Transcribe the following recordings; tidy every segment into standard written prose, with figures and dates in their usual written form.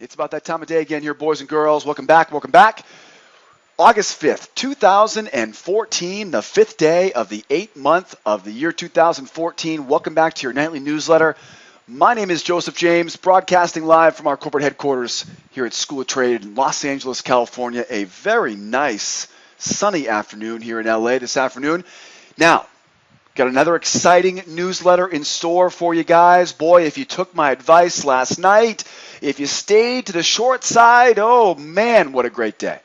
It's about that time of day again here, boys and girls. Welcome back, welcome back. August 5th, 2014, the fifth day of the 8th month of the year 2014. Welcome back to your nightly newsletter. My name is Joseph James, broadcasting live from our corporate headquarters here at School of Trade in Los Angeles, California. A very nice sunny afternoon here in LA this afternoon. Now, got another exciting newsletter in store for you guys. Boy, if you took my advice last night, if you stayed to the short side, oh man, what a great day.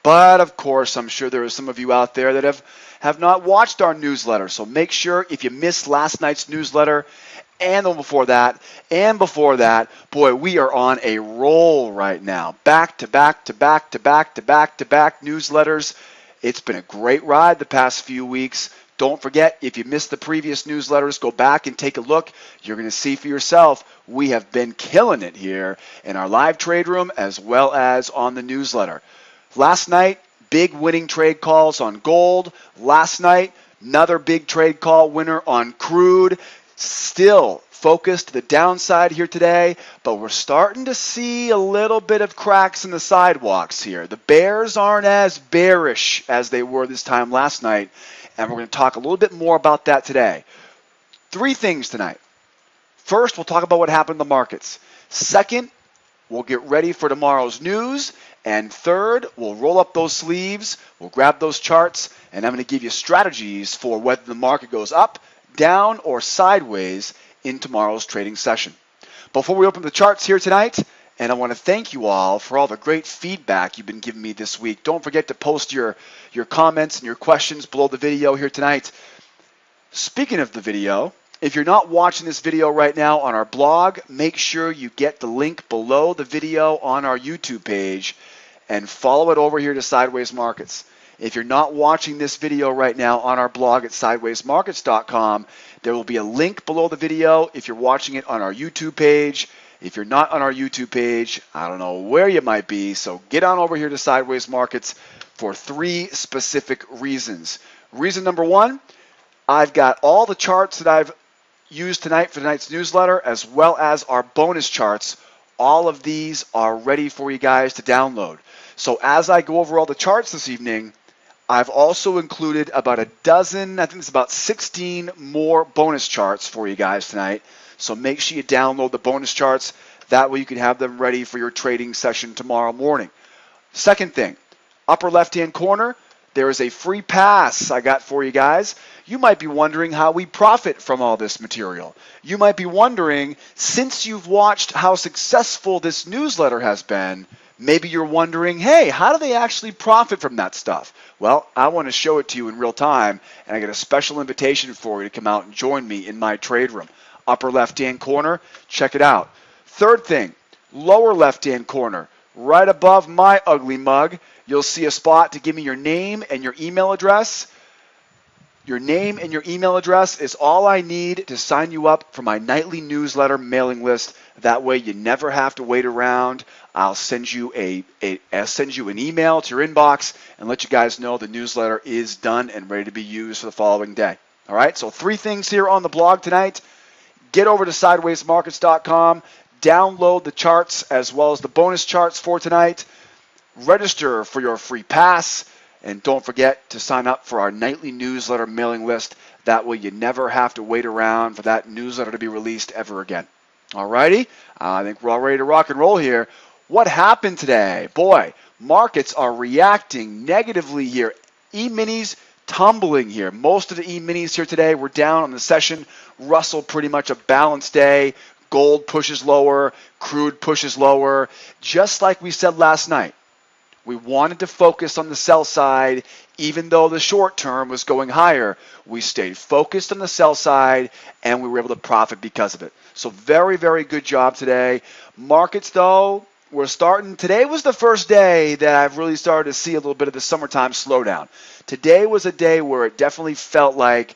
But of course, I'm sure there are some of you out there that have not watched our newsletter. So make sure if you missed last night's newsletter and the one before that, and before that, boy, we are on a roll right now. Back to back to back to back to back to back newsletters. It's been a great ride the past few weeks. Don't forget, if you missed the previous newsletters, go back and take a look. You're going to see for yourself, we have been killing it here in our live trade room as well as on the newsletter. Last night, big winning trade calls on gold. Last night, another big trade call winner on crude. Still focused to the downside here today, but we're starting to see a little bit of cracks in the sidewalks here. The bears aren't as bearish as they were this time last night, and we're going to talk a little bit more about that today. Three things tonight. First, we'll talk about what happened in the markets. Second, we'll get ready for tomorrow's news. And third, we'll roll up those sleeves, we'll grab those charts, and I'm going to give you strategies for whether the market goes up, down, or sideways in tomorrow's trading session. Before we open the charts here tonight, and I want to thank you all for all the great feedback you've been giving me this week. Don't forget to post your comments and your questions below the video here tonight. Speaking of the video, if you're not watching this video right now on our blog, make sure you get the link below the video on our YouTube page and follow it over here to Sideways Markets. If you're not watching this video right now on our blog at sidewaysmarkets.com, there will be a link below the video if you're watching it on our YouTube page. If you're not on our YouTube page, I don't know where you might be, so get on over here to Sideways Markets for three specific reasons. Reason number one, I've got all the charts that I've used tonight for tonight's newsletter, as well as our bonus charts. All of these are ready for you guys to download. So as I go over all the charts this evening, I've also included about a dozen, I think it's about 16 more bonus charts for you guys tonight. So make sure you download the bonus charts. That way you can have them ready for your trading session tomorrow morning. Second thing, upper left-hand corner, there is a free pass I got for you guys. You might be wondering how we profit from all this material. You might be wondering, since you've watched how successful this newsletter has been, maybe you're wondering, hey, how do they actually profit from that stuff? Well, I want to show it to you in real time, and I get a special invitation for you to come out and join me in my trade room. Upper left-hand corner, check it out. Third thing, lower left-hand corner, right above my ugly mug, you'll see a spot to give me your name and your email address. Your name and your email address is all I need to sign you up for my nightly newsletter mailing list. That way you never have to wait around. I'll send you I'll send you an email to your inbox and let you guys know the newsletter is done and ready to be used for the following day. All right, so three things here on the blog tonight. Get over to sidewaysmarkets.com, download the charts as well as the bonus charts for tonight. Register for your free pass. And don't forget to sign up for our nightly newsletter mailing list. That way you never have to wait around for that newsletter to be released ever again. All righty? I think we're all ready to rock and roll here. What happened today? Boy, markets are reacting negatively here. E-minis tumbling here. Most of the E-minis here today were down on the session. Russell pretty much a balanced day. Gold pushes lower. Crude pushes lower. Just like we said last night. We wanted to focus on the sell side, even though the short term was going higher. We stayed focused on the sell side, and we were able to profit because of it. So very, very good job today. Markets, though, we're starting. Today was the first day that I've really started to see a little bit of the summertime slowdown. Today was a day where it definitely felt like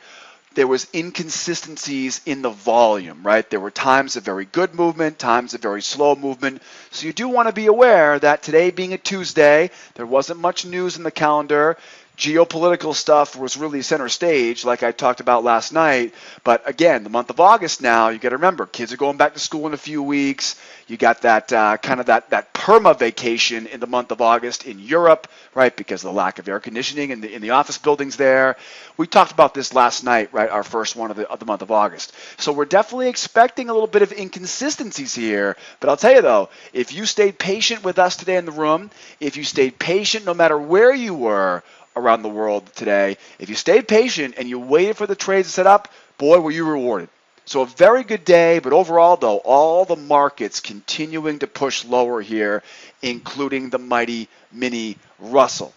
there was inconsistencies in the volume, right? There were times of very good movement, times of very slow movement. So you do want to be aware that today being a Tuesday, there wasn't much news in the calendar. Geopolitical stuff was really center stage, like I talked about last night. But again, the month of August now, you got to remember, kids are going back to school in a few weeks. You got that kind of that perma vacation in the month of August in Europe, right? Because of the lack of air conditioning in the office buildings there. We talked about this last night, right? Our first one of the month of August. So we're definitely expecting a little bit of inconsistencies here. But I'll tell you though, if you stayed patient with us today in the room, if you stayed patient no matter where you were around the world today, if you stayed patient and you waited for the trades to set up, boy, were you rewarded. So a very good day, but overall though, all the markets continuing to push lower here, including the mighty mini Russell.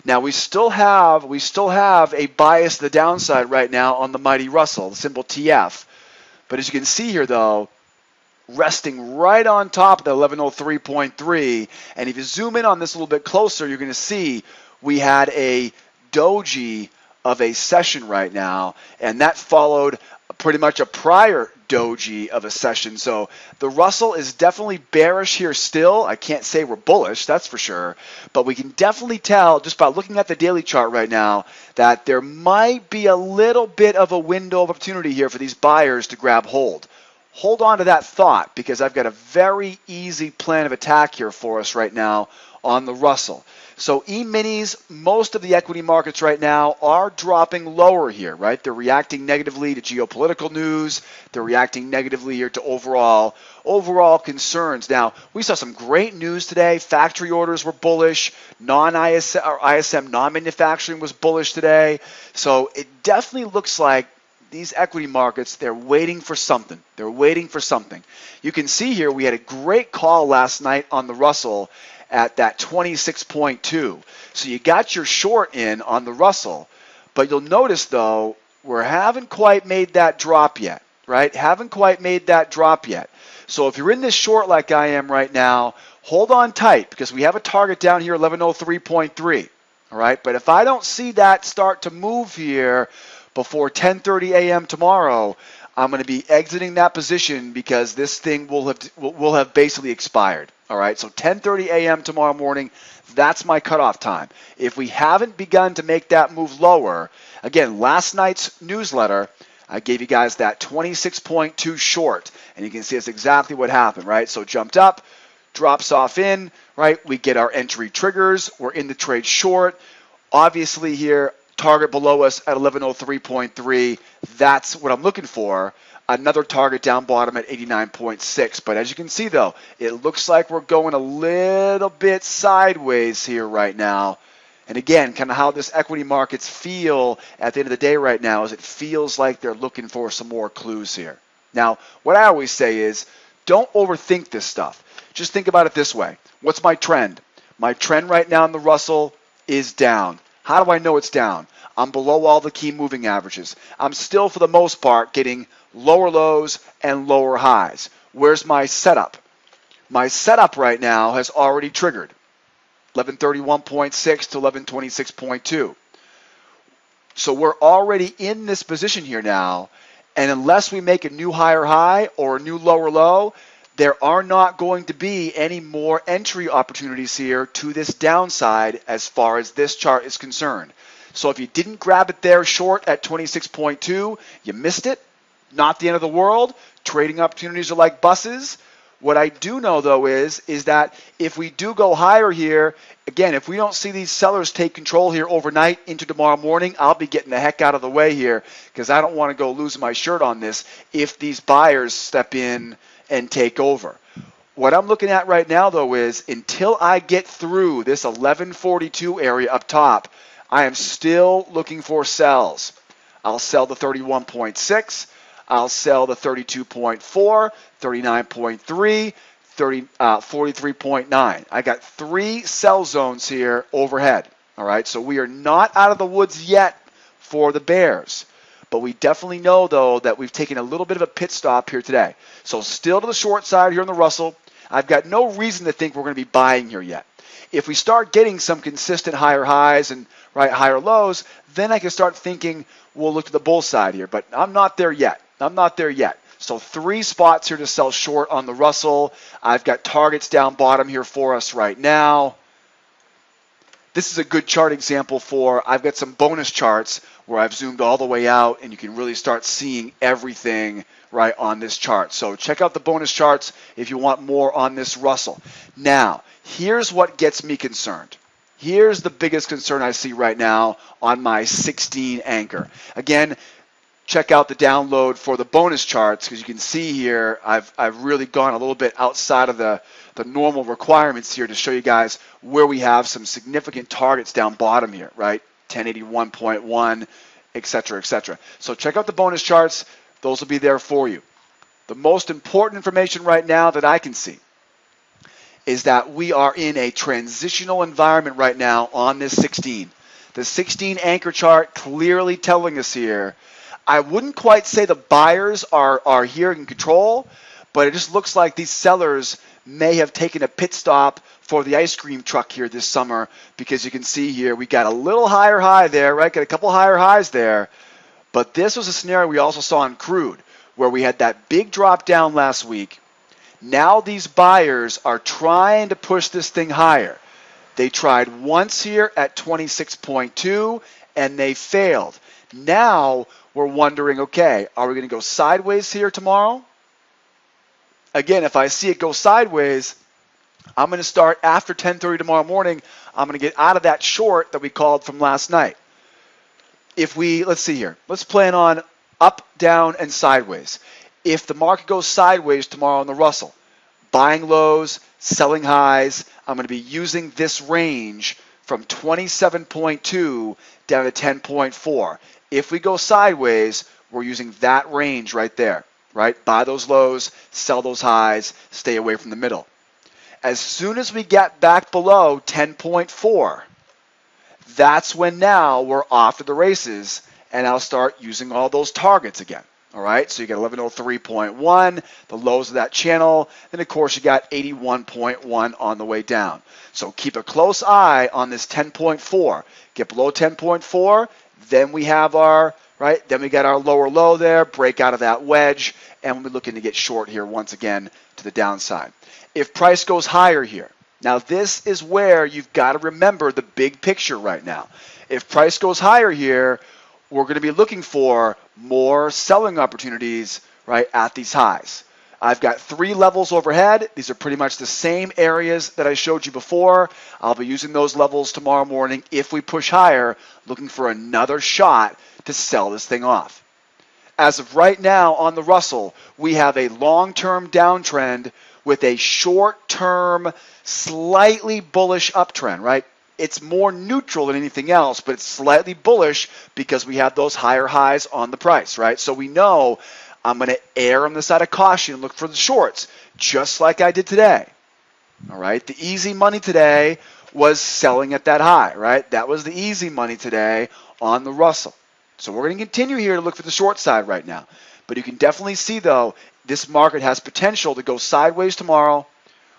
Now we still have a bias to the downside right now on the mighty Russell, the symbol TF. But as you can see here though, resting right on top of the 1103.3, and if you zoom in on this a little bit closer, you're going to see we had a doji of a session right now, and that followed pretty much a prior doji of a session. So the Russell is definitely bearish here still. I can't say we're bullish, that's for sure, but we can definitely tell just by looking at the daily chart right now that there might be a little bit of a window of opportunity here for these buyers to grab hold. Hold on to that thought, because I've got a very easy plan of attack here for us right now on the Russell. So E-minis, most of the equity markets right now are dropping lower here, right? They're reacting negatively to geopolitical news. They're reacting negatively here to overall concerns. Now, we saw some great news today. Factory orders were bullish. ISM non-manufacturing was bullish today. So it definitely looks like these equity markets, they're waiting for something. They're waiting for something. You can see here we had a great call last night on the Russell at that 26.2. So you got your short in on the Russell, but you'll notice though, we haven't quite made that drop yet, right? Haven't quite made that drop yet. So if you're in this short like I am right now, hold on tight, because we have a target down here, 1103.3, all right? But if I don't see that start to move here before 10:30 a.m. tomorrow, I'm going to be exiting that position, because this thing will have basically expired. All right, so 10:30 a.m. tomorrow morning, that's my cutoff time. If we haven't begun to make that move lower, again, last night's newsletter, I gave you guys that 26.2 short, and you can see that's exactly what happened, right? So jumped up, drops off in, right? We get our entry triggers. We're in the trade short. Obviously here, target below us at 1103.3. That's what I'm looking for. Another target down bottom at 89.6. But as you can see, though, it looks like we're going a little bit sideways here right now. And again, kind of how this equity markets feel at the end of the day right now is it feels like they're looking for some more clues here. Now, what I always say is don't overthink this stuff. Just think about it this way. What's my trend? My trend right now in the Russell is down. How do I know it's down? I'm below all the key moving averages. I'm still, for the most part, getting lower lows and lower highs. Where's my setup? My setup right now has already triggered 1131.6 to 1126.2. So we're already in this position here now, and unless we make a new higher high or a new lower low, there are not going to be any more entry opportunities here to this downside as far as this chart is concerned. So if you didn't grab it there short at 26.2, you missed it. Not the end of the world. Trading opportunities are like buses. What I do know, though, is that if we do go higher here, again, if we don't see these sellers take control here overnight into tomorrow morning, I'll be getting the heck out of the way here, because I don't want to go losing my shirt on this if these buyers step in and take over. What I'm looking at right now, though, is until I get through this 1142 area up top, I am still looking for sells. I'll sell the 31.6. I'll sell the 32.4, 39.3, 43.9. I got 3 sell zones here overhead. All right, so we are not out of the woods yet for the bears. But we definitely know, though, that we've taken a little bit of a pit stop here today. So still to the short side here in the Russell. I've got no reason to think we're going to be buying here yet. If we start getting some consistent higher highs and higher lows, then I can start thinking we'll look to the bull side here. But I'm not there yet. I'm not there yet. So 3 spots here to sell short on the Russell. I've got targets down bottom here for us right now. This is a good chart example for, I've got some bonus charts where I've zoomed all the way out and you can really start seeing everything right on this chart. So check out the bonus charts if you want more on this Russell. Now, here's what gets me concerned. Here's the biggest concern I see right now on my 16 anchor. Again, check out the download for the bonus charts because you can see here I've really gone a little bit outside of the normal requirements here to show you guys where we have some significant targets down bottom here, right? 1081.1, etc., etc. So check out the bonus charts. Those will be there for you. The most important information right now that I can see is that we are in a transitional environment right now on this 16. The 16 anchor chart clearly telling us here, I wouldn't quite say the buyers are here in control, but it just looks like these sellers may have taken a pit stop for the ice cream truck here this summer because you can see here we got a little higher high there, right? Got a couple higher highs there. But this was a scenario we also saw in crude where we had that big drop down last week. Now these buyers are trying to push this thing higher. They tried once here at 26.2 and they failed. Now we're wondering, okay, are we going to go sideways here tomorrow? Again, if I see it go sideways, I'm going to start after 10:30 tomorrow morning. I'm going to get out of that short that we called from last night. Let's see here. Let's plan on up, down, and sideways. If the market goes sideways tomorrow on the Russell, buying lows, selling highs, I'm going to be using this range from 27.2 down to 10.4. If we go sideways, we're using that range right there, right? Buy those lows, sell those highs, stay away from the middle. As soon as we get back below 10.4, that's when now we're off to the races, and I'll start using all those targets again. All right, so you got 1103.1, the lows of that channel. Then, of course, you got 81.1 on the way down. So keep a close eye on this 10.4. Get below 10.4, then we have our, right, then we got our lower low there, break out of that wedge, and we're looking to get short here once again to the downside. If price goes higher here, now this is where you've got to remember the big picture right now. If price goes higher here, we're going to be looking for more selling opportunities right at these highs. I've got 3 levels overhead. These are pretty much the same areas that I showed you before. I'll be using those levels tomorrow morning if we push higher, looking for another shot to sell this thing off. As of right now on the Russell, we have a long-term downtrend with a short-term, slightly bullish uptrend, right? It's more neutral than anything else, but it's slightly bullish because we have those higher highs on the price, right? So we know I'm going to err on the side of caution and look for the shorts, just like I did today, all right? The easy money today was selling at that high, right? That was the easy money today on the Russell. So we're going to continue here to look for the short side right now. But you can definitely see, though, this market has potential to go sideways tomorrow,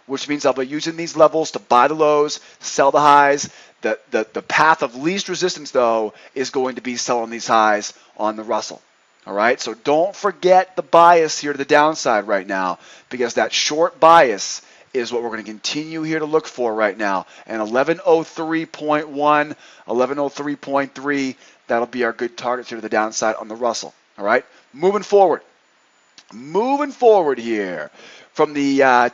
which means I'll be using these levels to buy the lows, sell the highs. The path of least resistance, though, is going to be selling these highs on the Russell. All right, so don't forget the bias here to the downside right now, because that short bias is what we're going to continue here to look for right now. And 1103.1, 1103.3, that'll be our good targets here to the downside on the Russell. All right, moving forward here from the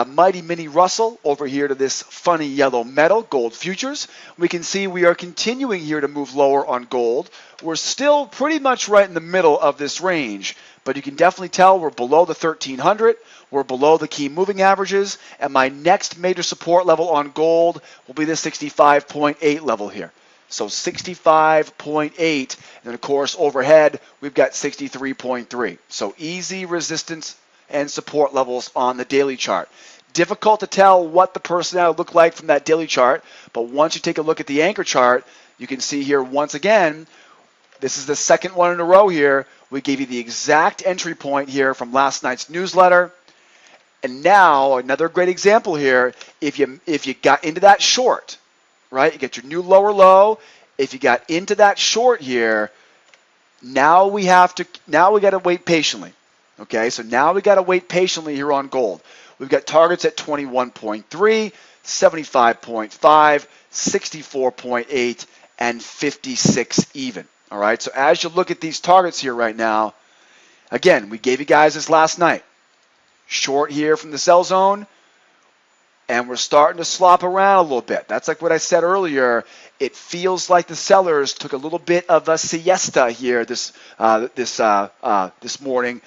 mighty mini Russell over here to this funny yellow metal, gold futures. We can see we are continuing here to move lower on gold. We're still pretty much right in the middle of this range, but you can definitely tell we're below the 1300. We're below the key moving averages, and my next major support level on gold will be the 65.8 level here. So 65.8, and then of course overhead we've got 63.3. So easy resistance and support levels on the daily chart. Difficult to tell what the personality look like from that daily chart, but once you take a look at the anchor chart, you can see here once again, this is the second one in a row here. We gave you the exact entry point here from last night's newsletter. And now another great example here, if you got into that short, right? You get your new lower low. If you got into that short here, now we got to wait patiently. Okay, so now we got to wait patiently here on gold. we've got targets at 21.3, 75.5, 64.8, and 56 even. All right, so as you look at these targets here right now, again, we gave you guys this last night. Short here from the sell zone, and we're starting to slop around a little bit. That's like what I said earlier. It feels like the sellers took a little bit of a siesta here this morning.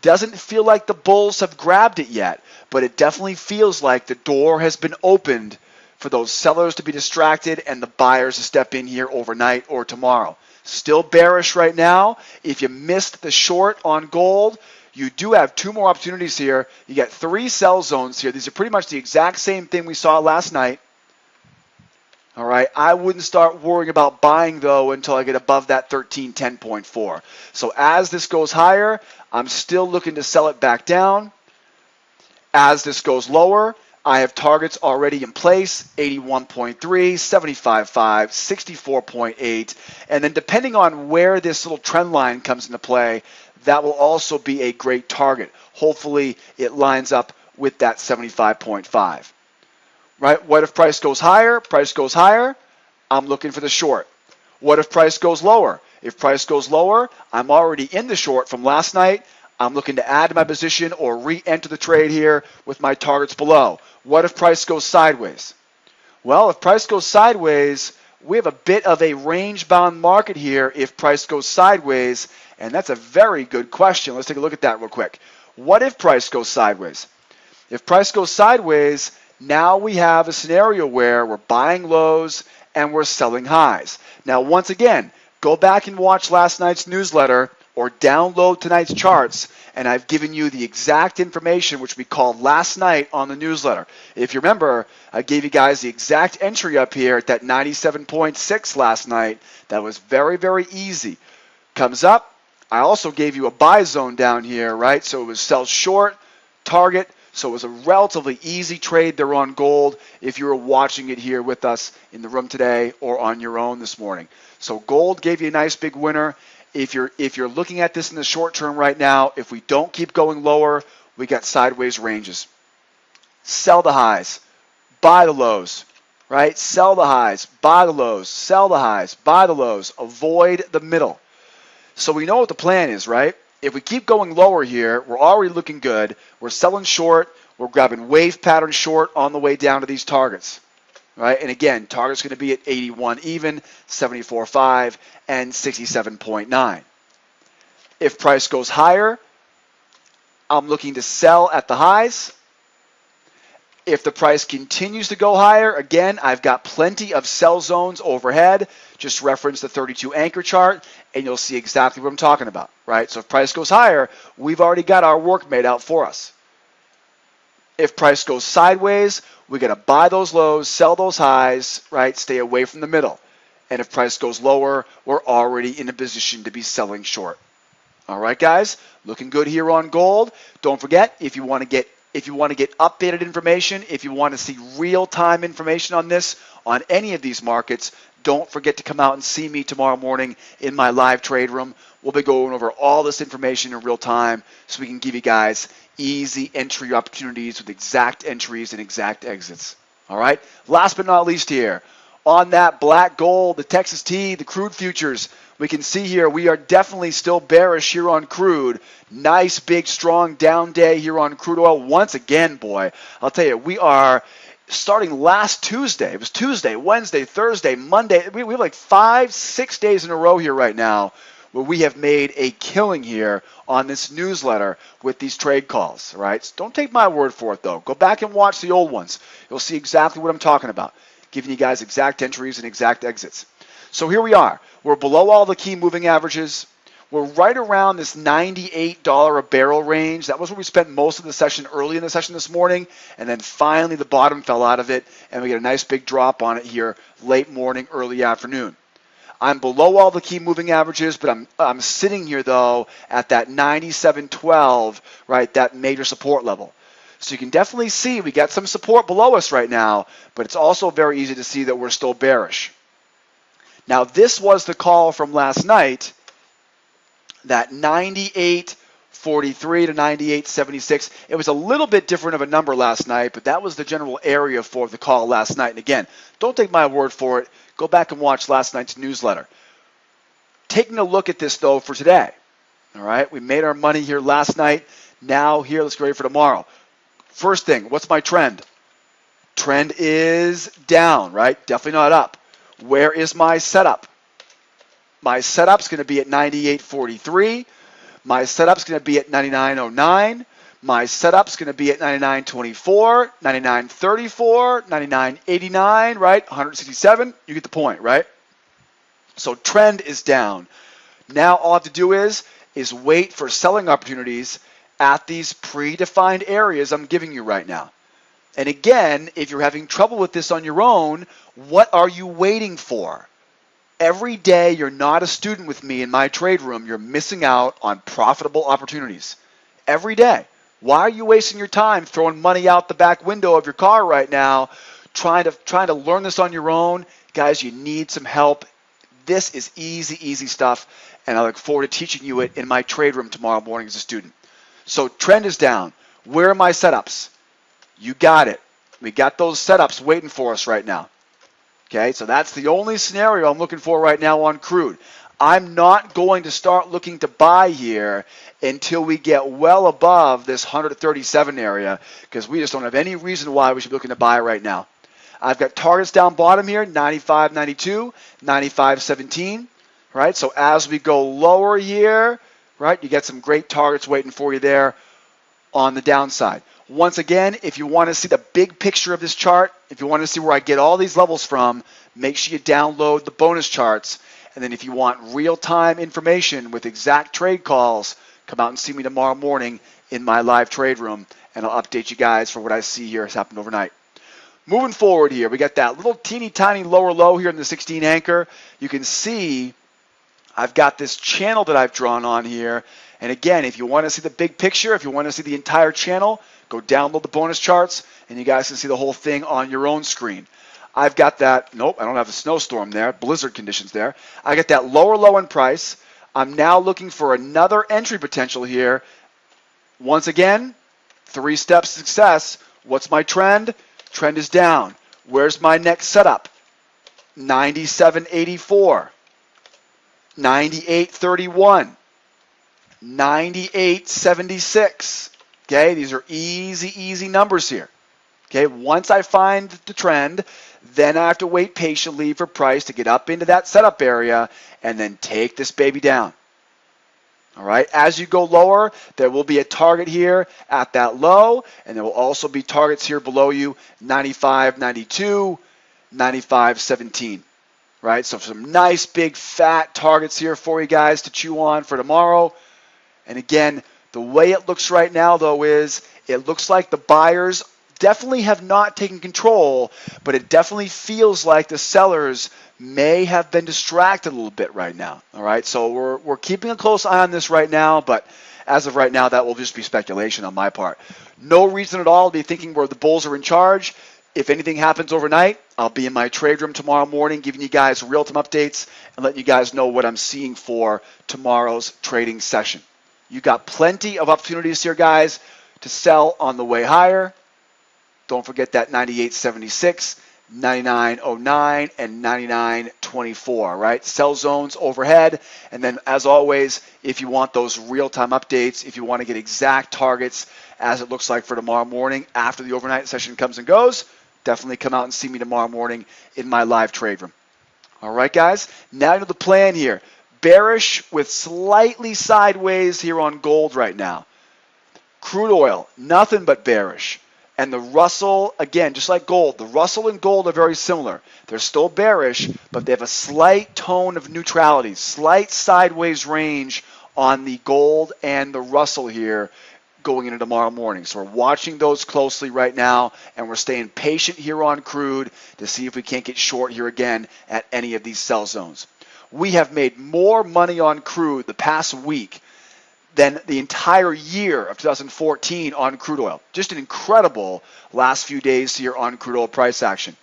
Doesn't feel like the bulls have grabbed it yet, but it definitely feels like the door has been opened for those sellers to be distracted and the buyers to step in here overnight or tomorrow. Still bearish right now. If you missed the short on gold, you do have two more opportunities here. You got three sell zones here. These are pretty much the exact same thing we saw last night. All right, I wouldn't start worrying about buying, though, until I get above that 1310.4. So as this goes higher, I'm still looking to sell it back down. As this goes lower, I have targets already in place, 81.3, 75.5, 64.8. And then depending on where this little trend line comes into play, that will also be a great target. Hopefully, it lines up with that 75.5. Right? What if price goes higher? Price goes higher, I'm looking for the short. What if price goes lower? If price goes lower, I'm already in the short from last night. I'm looking to add to my position or re-enter the trade here with my targets below. What if price goes sideways? Well, if price goes sideways, we have a bit of a range-bound market here if price goes sideways, and that's a very good question. Let's take a look at that real quick. What if price goes sideways? If price goes sideways, now we have a scenario where we're buying lows and we're selling highs. Now, once again, go back and watch last night's newsletter or download tonight's charts, and I've given you the exact information which we called last night on the newsletter. If you remember, I gave you guys the exact entry up here at that 97.6 last night. That was very, very easy. Comes up. I also gave you a buy zone down here, right? So it was sell short, target. So it was a relatively easy trade there on gold if you were watching it here with us in the room today or on your own this morning. So gold gave you a nice big winner. If you're looking at this in the short term right now, if we don't keep going lower, we got sideways ranges. Sell the highs, buy the lows, right? Sell the highs, buy the lows, sell the highs, buy the lows. Avoid the middle. So we know what the plan is, right? If we keep going lower here, we're already looking good. We're selling short. We're grabbing wave pattern short on the way down to these targets. Right? And again, target's going to be at 81 even, 74.5, and 67.9. If price goes higher, I'm looking to sell at the highs. If the price continues to go higher, again, I've got plenty of sell zones overhead. Just reference the 32 anchor chart, and you'll see exactly what I'm talking about, right? So if price goes higher, we've already got our work made out for us. If price goes sideways, we got to buy those lows, sell those highs, right? Stay away from the middle. And if price goes lower, we're already in a position to be selling short. All right, guys, looking good here on gold. Don't forget, if you want to get updated information, if you want to see real-time information on this, on any of these markets, don't forget to come out and see me tomorrow morning in my live trade room. We'll be going over all this information in real time so we can give you guys easy entry opportunities with exact entries and exact exits. All right? Last but not least here, on that black gold, the Texas T, the crude futures, we can see here we are definitely still bearish here on crude. Nice, big, strong down day here on crude oil. Once again, boy, I'll tell you, we are starting last Tuesday. It was Tuesday, Wednesday, Thursday, Monday. We have like 5-6 days in a row here right now where we have made a killing here on this newsletter with these trade calls, right? So don't take my word for it, though. Go back and watch the old ones. You'll see exactly what I'm talking about, giving you guys exact entries and exact exits. So here we are. We're below all the key moving averages. We're right around this $98 a barrel range. That was where we spent most of the session early in the session this morning, and then finally the bottom fell out of it, and we get a nice big drop on it here late morning, early afternoon. I'm below all the key moving averages, but I'm sitting here, though, at that 97.12, right, that major support level. So you can definitely see we got some support below us right now, but it's also very easy to see that we're still bearish. Now, this was the call from last night, that 98.40 43 to 98.76. It was a little bit different of a number last night, but that was the general area for the call last night. And again, don't take my word for it. Go back and watch last night's newsletter. Taking a look at this, though, for today. All right, we made our money here last night. Now here, let's get ready for tomorrow. First thing, what's my trend? Trend is down, right? Definitely not up. Where is my setup? My setup's going to be at 98.43. My setup's going to be at 99.09. My setup's going to be at 99.24, 99.34, 99.89, right? 167. You get the point, right? So trend is down. Now all I have to do is wait for selling opportunities at these predefined areas I'm giving you right now. And again, if you're having trouble with this on your own, what are you waiting for? Every day you're not a student with me in my trade room, you're missing out on profitable opportunities. Every day. Why are you wasting your time throwing money out the back window of your car right now, trying to learn this on your own? Guys, you need some help. This is easy stuff, and I look forward to teaching you it in my trade room tomorrow morning as a student. So trend is down. Where are my setups? You got it. We got those setups waiting for us right now. Okay, so that's the only scenario I'm looking for right now on crude. I'm not going to start looking to buy here until we get well above this 137 area, because we just don't have any reason why we should be looking to buy right now. I've got targets down bottom here, 95.92, 95.17, right? So as we go lower here, right, you get some great targets waiting for you there on the downside. Once again, if you want to see the big picture of this chart, if you want to see where I get all these levels from, make sure you download the bonus charts. And then if you want real-time information with exact trade calls, come out and see me tomorrow morning in my live trade room, and I'll update you guys for what I see here has happened overnight. Moving forward here, we got that little teeny tiny lower low here in the 16 anchor. You can see I've got this channel that I've drawn on here. And again, if you want to see the big picture, if you want to see the entire channel, go download the bonus charts, and you guys can see the whole thing on your own screen. I've got that, nope, I don't have a snowstorm there, blizzard conditions there. I got that lower low in price. I'm now looking for another entry potential here. Once again, 3 steps to success. What's my trend? Trend is down. Where's my next setup? 97.84, 98.31, 98.76. Okay, these are easy numbers here. Okay, once I find the trend, then I have to wait patiently for price to get up into that setup area and then take this baby down. All right, as you go lower, there will be a target here at that low, and there will also be targets here below you, 95.92, 95.17. Right, so some nice big fat targets here for you guys to chew on for tomorrow. And again, the way it looks right now, though, is it looks like the buyers definitely have not taken control, but it definitely feels like the sellers may have been distracted a little bit right now. All right, so we're keeping a close eye on this right now, but as of right now, that will just be speculation on my part. No reason at all to be thinking where the bulls are in charge. If anything happens overnight, I'll be in my trade room tomorrow morning giving you guys real-time updates and letting you guys know what I'm seeing for tomorrow's trading session. You got plenty of opportunities here, guys, to sell on the way higher. Don't forget that 98.76, 99.09, and 99.24, right? Sell zones overhead. And then, as always, if you want those real-time updates, if you want to get exact targets as it looks like for tomorrow morning after the overnight session comes and goes, definitely come out and see me tomorrow morning in my live trade room. All right, guys, now you know the plan here. Bearish with slightly sideways here on gold right now. Crude oil, nothing but bearish. And the Russell, again, just like gold, the Russell and gold are very similar. They're still bearish, but they have a slight tone of neutrality, slight sideways range on the gold and the Russell here going into tomorrow morning. So we're watching those closely right now, and we're staying patient here on crude to see if we can't get short here again at any of these sell zones. We have made more money on crude the past week than the entire year of 2014 on crude oil. Just an incredible last few days here on crude oil price action.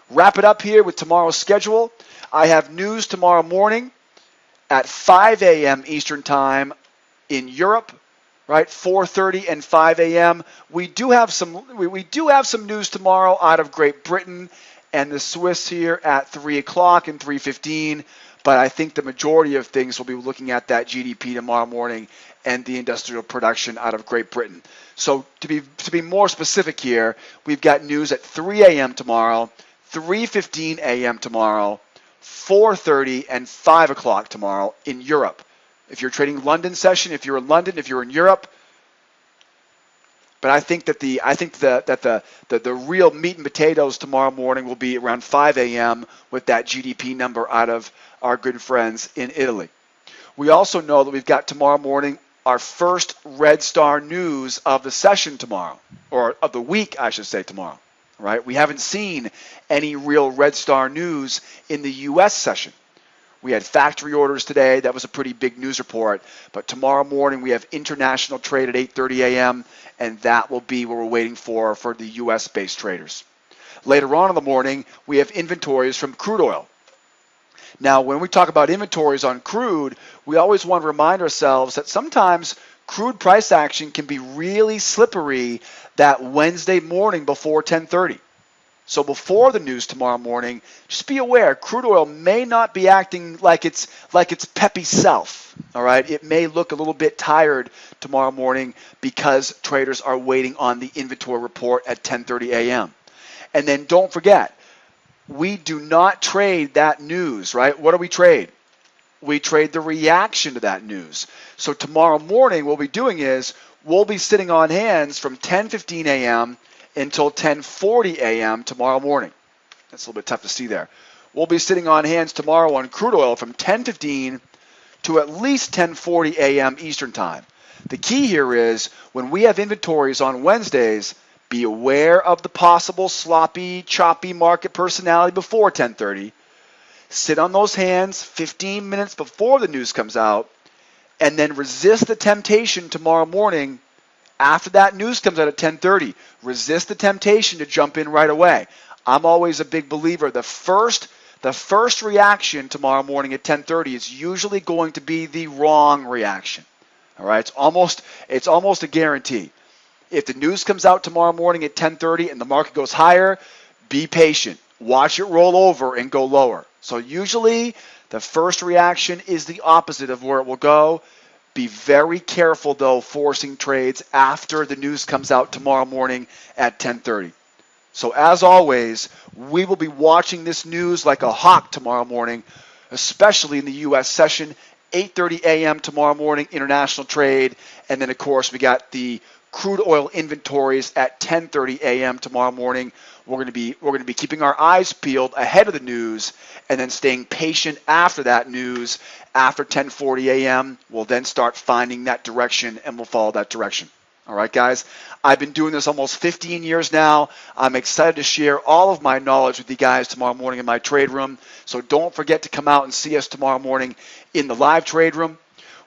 Wrap it up here with tomorrow's schedule. I have news tomorrow morning at 5 a.m. Eastern Time in Europe, right? 4:30 and 5 a.m. We do have some news tomorrow out of Great Britain and the Swiss here at 3 o'clock and 3:15. But I think the majority of things will be looking at that GDP tomorrow morning and the industrial production out of Great Britain. So to be more specific here, we've got news at 3 a.m. tomorrow, 3:15 a.m. tomorrow, 4:30 and 5 o'clock tomorrow in Europe. If you're trading London session, if you're in London, if you're in Europe. But I think that the real meat and potatoes tomorrow morning will be around 5 a.m. with that GDP number out of our good friends in Italy. We also know that we've got tomorrow morning our first Red Star news of the session tomorrow, or of the week, I should say, tomorrow. Right? We haven't seen any real Red Star news in the U.S. session. We had factory orders today. That was a pretty big news report. But tomorrow morning we have international trade at 8:30 a.m., and that will be what we're waiting for the U.S.-based traders. Later on in the morning, we have inventories from crude oil. Now, when we talk about inventories on crude, we always want to remind ourselves that sometimes crude price action can be really slippery that Wednesday morning before 10:30. So before the news tomorrow morning, just be aware, crude oil may not be acting like its peppy self. All right, it may look a little bit tired tomorrow morning because traders are waiting on the inventory report at 10:30 a.m. And then don't forget, we do not trade that news, right? What do we trade? We trade the reaction to that news. So tomorrow morning, what we'll be doing is we'll be sitting on hands from 10:15 a.m. until 10:40 a.m. tomorrow morning. That's a little bit tough to see there. We'll be sitting on hands tomorrow on crude oil from 10:15 to at least 10:40 a.m. Eastern Time. The key here is when we have inventories on Wednesdays, be aware of the possible sloppy, choppy market personality before 10:30. Sit on those hands 15 minutes before the news comes out, and then resist the temptation tomorrow morning. After that news comes out at 10:30, resist the temptation to jump in right away. I'm always a big believer. The first reaction tomorrow morning at 10:30 is usually going to be the wrong reaction. All right, it's almost a guarantee. If the news comes out tomorrow morning at 10:30 and the market goes higher, be patient. Watch it roll over and go lower. So usually the first reaction is the opposite of where it will go. Be very careful, though, forcing trades after the news comes out tomorrow morning at 10:30. So as always, we will be watching this news like a hawk tomorrow morning, especially in the U.S. session, 8:30 a.m. tomorrow morning, international trade. And then, of course, we got the crude oil inventories at 10:30 a.m. tomorrow morning. We're going to be keeping our eyes peeled ahead of the news and then staying patient after that news. After 10:40 a.m., we'll then start finding that direction and we'll follow that direction. All right, guys, I've been doing this almost 15 years now. I'm excited to share all of my knowledge with you guys tomorrow morning in my trade room. So don't forget to come out and see us tomorrow morning in the live trade room.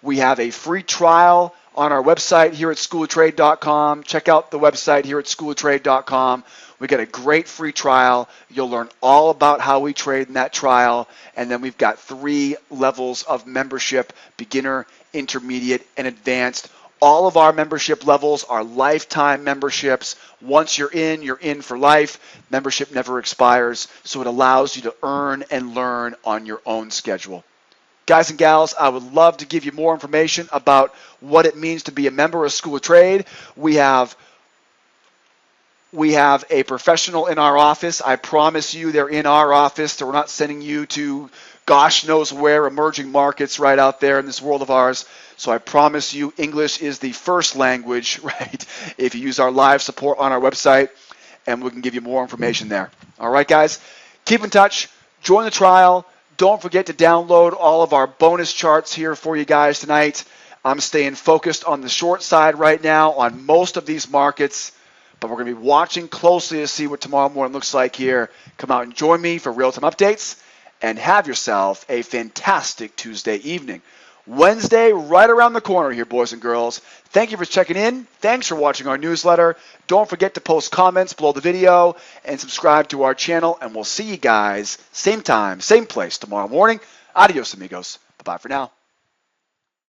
We have a free trial on our website here at SchoolOfTrade.com. Check out the website here at SchoolOfTrade.com. We got a great free trial. You'll learn all about how we trade in that trial. And then we've got 3 levels of membership: beginner, intermediate, and advanced. All of our membership levels are lifetime memberships. Once you're in for life. Membership never expires, so it allows you to earn and learn on your own schedule. Guys and gals, I would love to give you more information about what it means to be a member of School of Trade. We have a professional in our office. I promise you they're in our office, so we're not sending you to gosh knows where, emerging markets right out there in this world of ours. So I promise you English is the first language, right, if you use our live support on our website, and we can give you more information there. All right, guys, keep in touch. Join the trial. Don't forget to download all of our bonus charts here for you guys tonight. I'm staying focused on the short side right now on most of these markets, but we're going to be watching closely to see what tomorrow morning looks like here. Come out and join me for real-time updates, and have yourself a fantastic Tuesday evening. Wednesday right around the corner here, boys and girls. Thank you for checking in. Thanks for watching our newsletter. Don't forget to post comments below the video and subscribe to our channel, and we'll see you guys same time, same place tomorrow morning. Adios, amigos. Bye-bye for now.